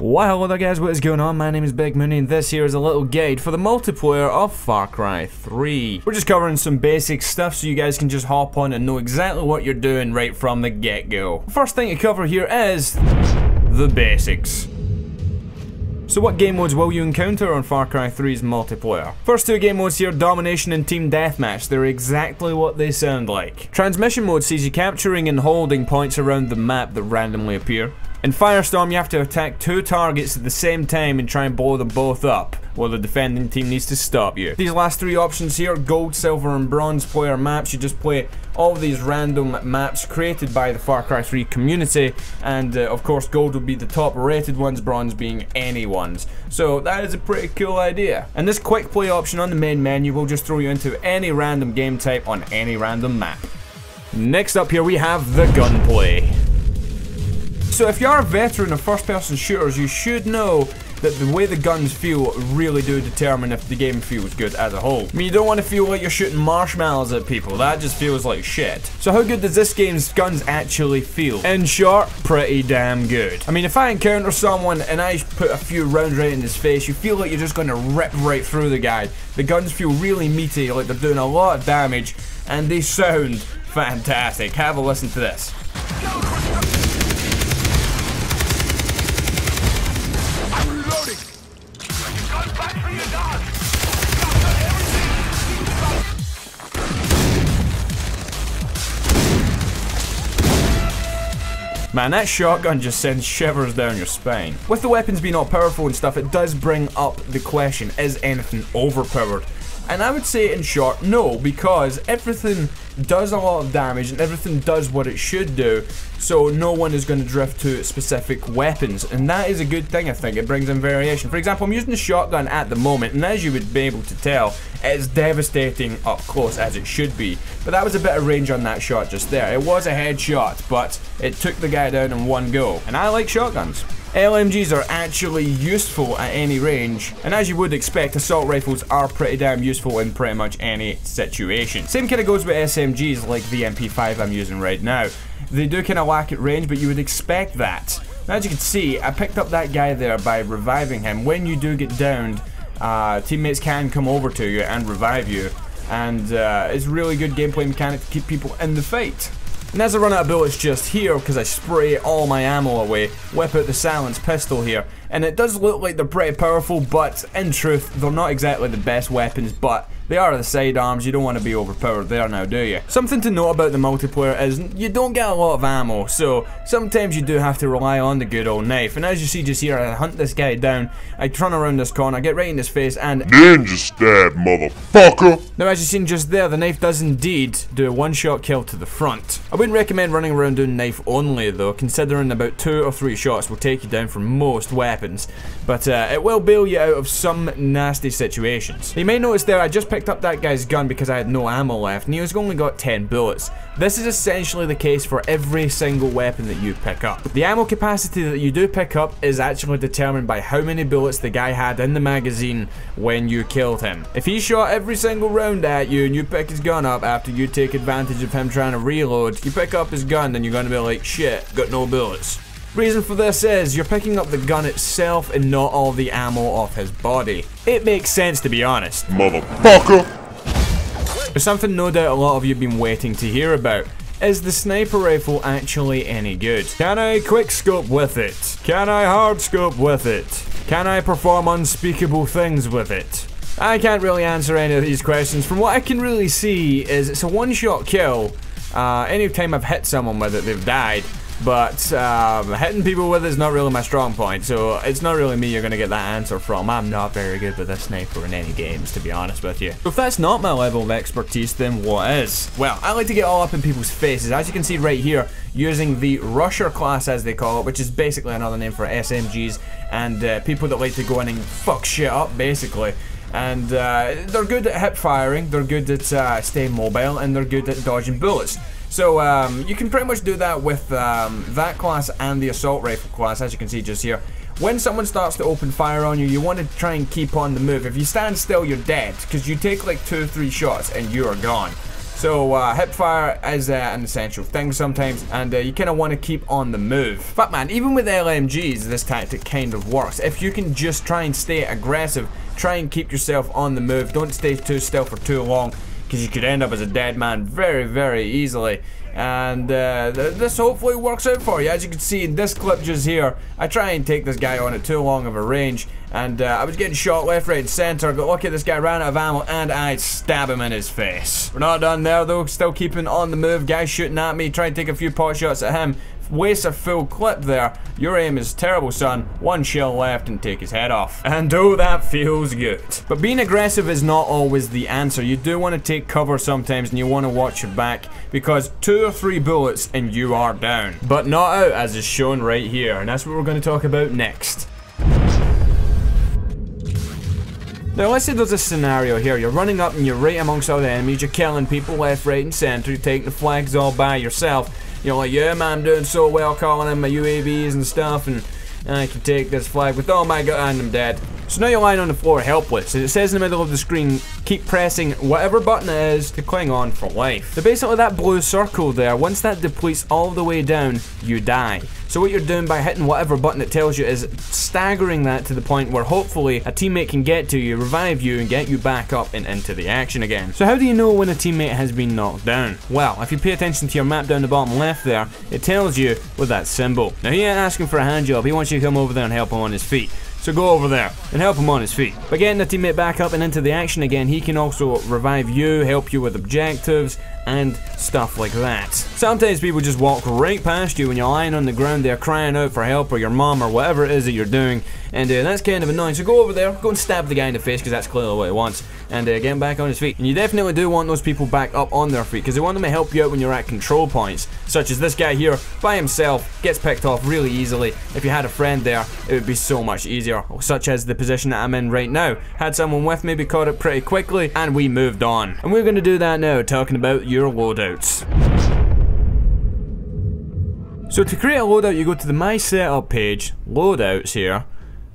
Why hello there guys, what is going on? My name is Big Mooney and this here is a little guide for the multiplayer of Far Cry 3. We're just covering some basic stuff so you guys can just hop on and know exactly what you're doing right from the get-go. First thing to cover here is the basics. So what game modes will you encounter on Far Cry 3's multiplayer? First two game modes here, Domination and Team Deathmatch. They're exactly what they sound like. Transmission mode sees you capturing and holding points around the map that randomly appear. In Firestorm, you have to attack two targets at the same time and try and blow them both up, while the defending team needs to stop you. These last three options here, Gold, Silver, and Bronze player maps, you just play all of these random maps created by the Far Cry 3 community, and of course Gold will be the top rated ones, Bronze being any ones. So that is a pretty cool idea. And this quick play option on the main menu will just throw you into any random game type on any random map. Next up here we have the gunplay. So if you are a veteran of first-person shooters, you should know that the way the guns feel really do determine if the game feels good as a whole. I mean, you don't want to feel like you're shooting marshmallows at people, that just feels like shit. So how good does this game's guns actually feel? In short, pretty damn good. I mean, if I encounter someone and I put a few rounds right in his face, you feel like you're just going to rip right through the guy. The guns feel really meaty, like they're doing a lot of damage, and they sound fantastic. Have a listen to this. Man, that shotgun just sends shivers down your spine. With the weapons being all powerful and stuff, it does bring up the question, is anything overpowered? And I would say in short, no, because everything does a lot of damage and everything does what it should do, so no one is going to drift to specific weapons, and that is a good thing. I think it brings in variation. For example, I'm using the shotgun at the moment, and as you would be able to tell, it's devastating up close as it should be, but that was a bit of range on that shot just there. It was a headshot, but it took the guy down in one go, and I like shotguns. LMGs are actually useful at any range, and as you would expect, assault rifles are pretty damn useful in pretty much any situation. Same kind of goes with SMGs like the MP5 I'm using right now. They do kind of lack at range, but you would expect that. Now, as you can see, I picked up that guy there by reviving him. When you do get downed, teammates can come over to you and revive you, and it's really good gameplay mechanic to keep people in the fight. And as I run out of bullets just here, because I spray all my ammo away, whip out the silenced pistol here, and it does look like they're pretty powerful, but in truth, they're not exactly the best weapons, but they are the sidearms. You don't want to be overpowered there now, do you? Something to note about the multiplayer is you don't get a lot of ammo, so sometimes you do have to rely on the good old knife. And as you see just here, I hunt this guy down, I turn around this corner, I get right in his face, and ninja stab, motherfucker! Now, as you've seen just there, the knife does indeed do a one-shot kill to the front. I wouldn't recommend running around doing knife only though, considering about 2 or 3 shots will take you down from most weapons, but it will bail you out of some nasty situations. You may notice there I just picked up that guy's gun because I had no ammo left, and he has only got 10 bullets. This is essentially the case for every single weapon that you pick up. The ammo capacity that you do pick up is actually determined by how many bullets the guy had in the magazine when you killed him. If he shot every single round at you and you pick his gun up after you take advantage of him trying to reload, you pick up his gun, then you're going to be like, shit, got no bullets. Reason for this is you're picking up the gun itself and not all the ammo off his body. It makes sense, to be honest. Motherfucker! There's something no doubt a lot of you have been waiting to hear about. Is the sniper rifle actually any good? Can I quick scope with it? Can I hard scope with it? Can I perform unspeakable things with it? I can't really answer any of these questions. From what I can really see is it's a one-shot kill. Anytime I've hit someone with it, they've died. But hitting people with it is not really my strong point, so it's not really me you're going to get that answer from. I'm not very good with a sniper in any games, to be honest with you. So if that's not my level of expertise, then what is? Well, I like to get all up in people's faces. As you can see right here, using the Rusher class as they call it, which is basically another name for SMGs, and people that like to go in and fuck shit up, basically. And they're good at hip firing, they're good at staying mobile, and they're good at dodging bullets. So you can pretty much do that with that class and the assault rifle class, as you can see just here. When someone starts to open fire on you, you want to try and keep on the move. If you stand still, you're dead, because you take like 2 or 3 shots and you are gone. So hipfire is an essential thing sometimes, and you kind of want to keep on the move. But man, even with LMGs, this tactic kind of works. If you can just try and stay aggressive, try and keep yourself on the move, don't stay too still for too long, because you could end up as a dead man very, very easily. And this hopefully works out for you. As you can see in this clip just here, I try and take this guy on at too long of a range, and I was getting shot left, right, and center, but look at this guy, ran out of ammo, and I stab him in his face. We're not done there though, still keeping on the move, guy shooting at me, try and take a few pot shots at him, waste a full clip there. Your aim is terrible, son. One shell left and take his head off. And oh, that feels good. But being aggressive is not always the answer. You do want to take cover sometimes, and you want to watch your back, because 2 or 3 bullets and you are down. But not out, as is shown right here, and that's what we're going to talk about next. Now let's say there's a scenario here, you're running up and you're right amongst all the enemies, you're killing people left, right and center, you're taking the flags all by yourself. You're like, yeah man, I'm doing so well, calling in my UAVs and stuff, and I can take this flag with, oh my god, and I'm dead. So now you're lying on the floor helpless, and it says in the middle of the screen, keep pressing whatever button it is to cling on for life. So basically that blue circle there, once that depletes all the way down, you die. So what you're doing by hitting whatever button it tells you is staggering that to the point where hopefully a teammate can get to you, revive you, and get you back up and into the action again. So how do you know when a teammate has been knocked down? Well, if you pay attention to your map down the bottom left there, it tells you with that symbol. Now he ain't asking for a hand job, he wants you to come over there and help him on his feet. So go over there and help him on his feet. By getting the teammate back up and into the action again, he can also revive you, help you with objectives, and stuff like that. Sometimes people just walk right past you when you're lying on the ground there crying out for help, or your mom, or whatever it is that you're doing, and that's kind of annoying. So go over there, go and stab the guy in the face, because that's clearly what he wants, and get him back on his feet. And you definitely do want those people back up on their feet, because they want them to help you out when you're at control points, such as this guy here by himself gets picked off really easily. If you had a friend there, it would be so much easier, such as the position that I'm in right now. Had someone with me, we caught it pretty quickly, and we moved on. And we're going to do that now, talking about your loadouts. So to create a loadout, you go to the My Setup page, Loadouts here,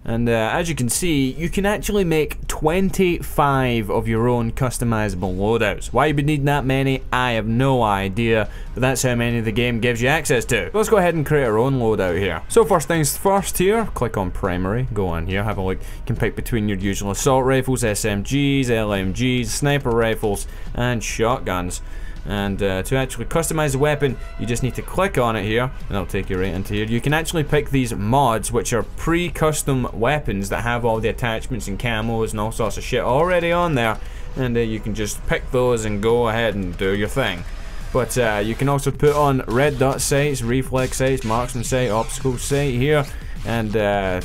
and as you can see, you can actually make 25 of your own customizable loadouts. Why you would need that many, I have no idea, but that's how many the game gives you access to. So let's go ahead and create our own loadout here. So first things first here, click on Primary, go on here, have a look. You can pick between your usual assault rifles, SMGs, LMGs, sniper rifles, and shotguns. And to actually customize the weapon, you just need to click on it here, and it'll take you right into here. You can actually pick these mods, which are pre-custom weapons that have all the attachments and camos and all sorts of shit already on there, and you can just pick those and go ahead and do your thing. But you can also put on red dot sights, reflex sights, marksman sight, obstacle sight here, and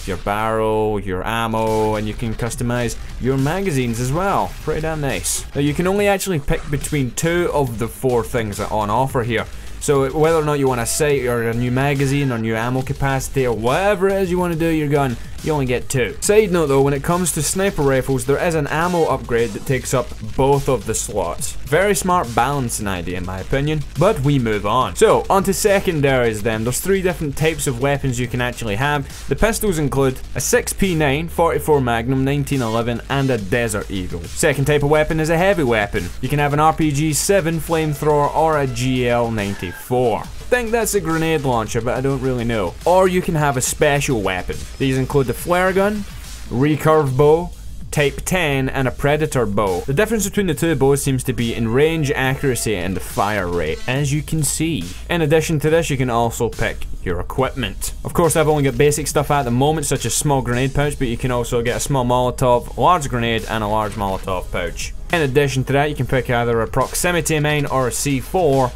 your barrel, your ammo, and you can customize your magazines as well. Pretty damn nice. Now you can only actually pick between 2 of the 4 things that are on offer here. So whether or not you want a sight or a new magazine or new ammo capacity or whatever it is you want to do your gun, you only get 2. Side note though, when it comes to sniper rifles, there is an ammo upgrade that takes up both of the slots. Very smart balancing idea in my opinion, but we move on. So, onto secondaries then. There's 3 different types of weapons you can actually have. The pistols include a 6P9, 44 Magnum, 1911, and a Desert Eagle. Second type of weapon is a heavy weapon. You can have an RPG-7 flamethrower or a GL-94. I think that's a grenade launcher, but I don't really know. Or you can have a special weapon. These include the flare gun, recurve bow, type 10, and a predator bow. The difference between the 2 bows seems to be in range, accuracy, and the fire rate, as you can see. In addition to this, you can also pick your equipment. Of course, I've only got basic stuff at the moment, such as small grenade pouch, but you can also get a small Molotov, large grenade, and a large Molotov pouch. In addition to that, you can pick either a proximity mine or a C4.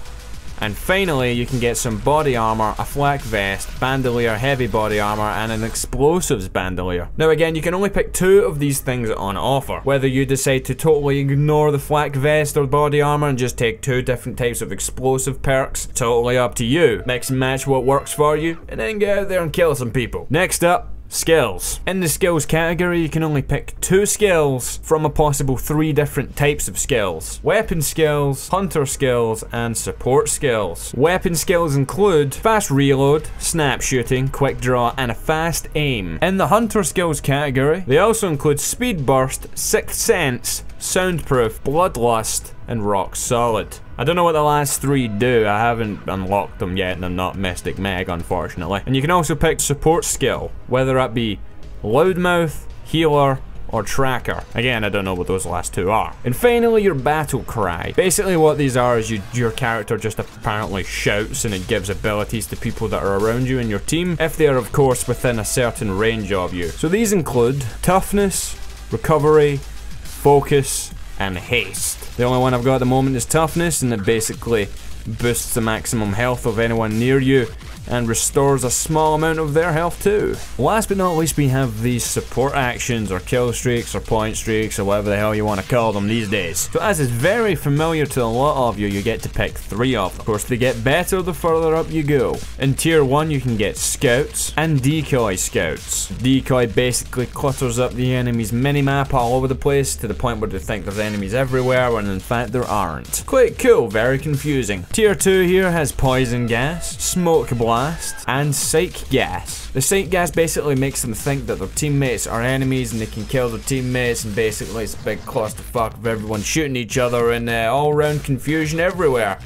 And finally, you can get some body armor, a flak vest, bandolier, heavy body armor, and an explosives bandolier. Now again, you can only pick 2 of these things on offer. Whether you decide to totally ignore the flak vest or body armor and just take 2 different types of explosive perks, totally up to you. Mix and match what works for you, and then get out there and kill some people. Next up, skills. In the skills category, you can only pick 2 skills from a possible 3 different types of skills. Weapon skills, hunter skills, and support skills. Weapon skills include fast reload, snap shooting, quick draw, and a fast aim. In the hunter skills category, they also include speed burst, sixth sense, soundproof, bloodlust, and rock solid. I don't know what the last 3 do. I haven't unlocked them yet, and I'm not Mystic Meg, unfortunately. And you can also pick support skill, whether that be loudmouth, healer, or tracker. Again, I don't know what those last 2 are. And finally, your battle cry. Basically what these are is your character just apparently shouts, and it gives abilities to people that are around you in your team, if they are of course within a certain range of you. So these include toughness, recovery, focus, and haste. The only one I've got at the moment is toughness, and it basically boosts the maximum health of anyone near you and restores a small amount of their health too. Last but not least, we have these support actions, or kill streaks, or point streaks, or whatever the hell you want to call them these days. So as is very familiar to a lot of you, you get to pick 3 of them. Of course, they get better the further up you go. In tier 1, you can get scouts and decoy scouts. Decoy basically clutters up the enemy's minimap all over the place to the point where they think there's enemies everywhere when in fact there aren't. Quite cool, very confusing. Tier 2 here has poison gas, smoke blast, and psych gas. The psych gas basically makes them think that their teammates are enemies and they can kill their teammates, and basically it's a big clusterfuck of everyone shooting each other and all round confusion everywhere.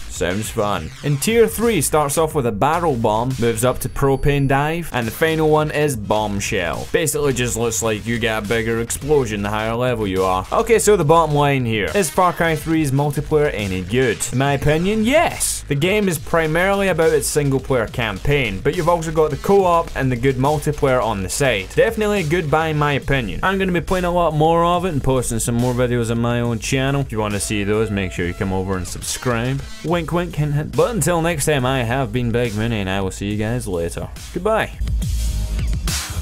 Sounds fun. And tier 3 starts off with a barrel bomb, moves up to propane dive, and the final one is bombshell. Basically just looks like you get a bigger explosion the higher level you are. Okay, so the bottom line here. Is Far Cry 3's multiplayer any good? In my opinion, yes. The game is primarily about its single player campaign, but you've also got the co-op and the good multiplayer on the side. Definitely a good buy in my opinion. I'm going to be playing a lot more of it and posting some more videos on my own channel. If you want to see those, make sure you come over and subscribe. Wink wink, hint hint. But until next time, I have been Big Mooney, and I will see you guys later. Goodbye.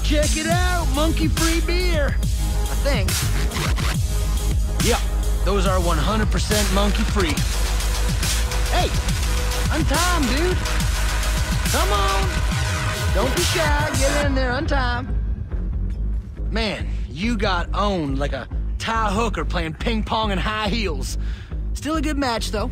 Check it out, monkey-free beer. I think. Yep, those are 100% monkey-free. Hey, untime, dude. Come on. Don't be shy. Get in there, untime. Man, you got owned like a Thai hooker playing ping pong in high heels. Still a good match, though.